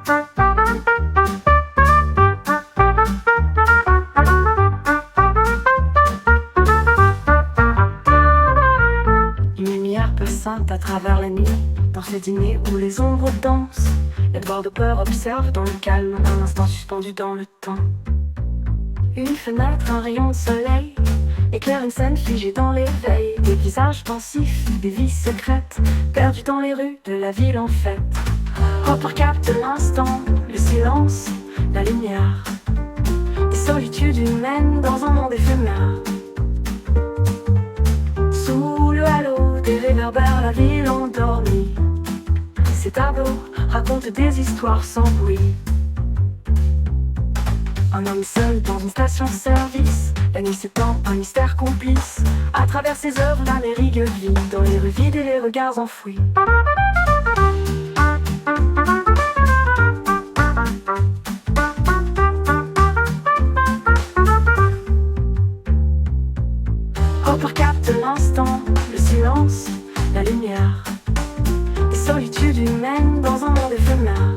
Une lumière passante à travers la nuit, dans ces dîners où les ombres dansent. Edward Hopper observe dans le calme, un instant suspendu dans le temps. Une fenêtre, un rayon de soleil, éclaire une scène figée dans l'éveil. Des visages pensifs, des vies secrètes, perdues dans les rues de la ville en fête. Hopper capte l'instant, le silence, la lumière, des solitudes humaines dans un monde éphémère. Sous le halo des réverbères, la ville endormie. Ces tableaux racontent des histoires sans bruit. Un homme seul dans une station-service, la nuit s'étend, un mystère complice. À travers ses œuvres, l'Amérique vit, dans les rues vides et les regards enfouis. Hopper capte l'instant, le silence, la lumière, des solitudes humaines dans un monde éphémère.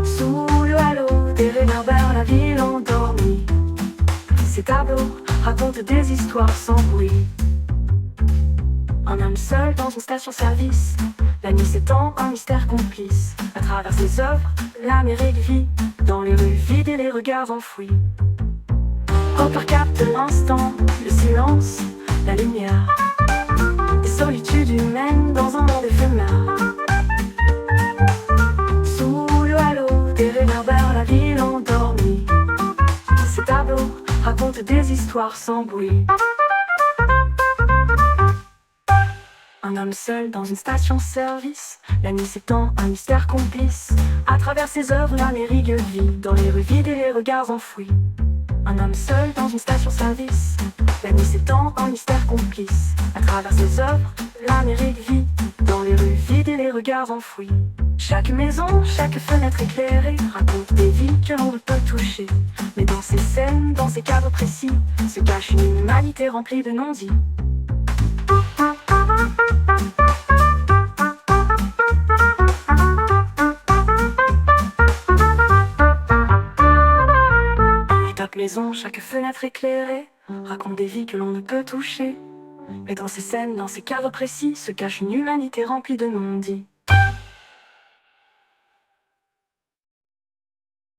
Sous le halo des réverbères, la ville endormie. Ces tableaux racontent des histoires sans bruit. Un homme seul dans une station-service, la nuit s'étend, un mystère complice. À travers ses œuvres, l'Amérique vit, dans les rues vides et les regards enfouis. Hopper capte l'instant, le silence, la lumière, des solitudes humaines dans un monde éphémère. Sous le halo des réverbères, la ville endormie. Ces tableaux racontent des histoires sans bruit. Un homme seul dans une station-service, la nuit s'étend, un mystère complice. À travers ses œuvres, l'Amérique vit, dans les rues vides et les regards enfouis. Un homme seul dans une station-service, la nuit s'étend, un mystère complice. À travers ses œuvres, l'Amérique vit, dans les rues vides et les regards enfouis. Chaque maison, chaque fenêtre éclairée raconte des vies que l'on ne peut toucher. Mais dans ces scènes, dans ces cadres précis, se cache une humanité remplie de non-dits. Chaque maison, chaque fenêtre éclairée raconte des vies que l'on ne peut toucher. Mais dans ces scènes, dans ces cadres précis, se cache une humanité remplie de non-dits.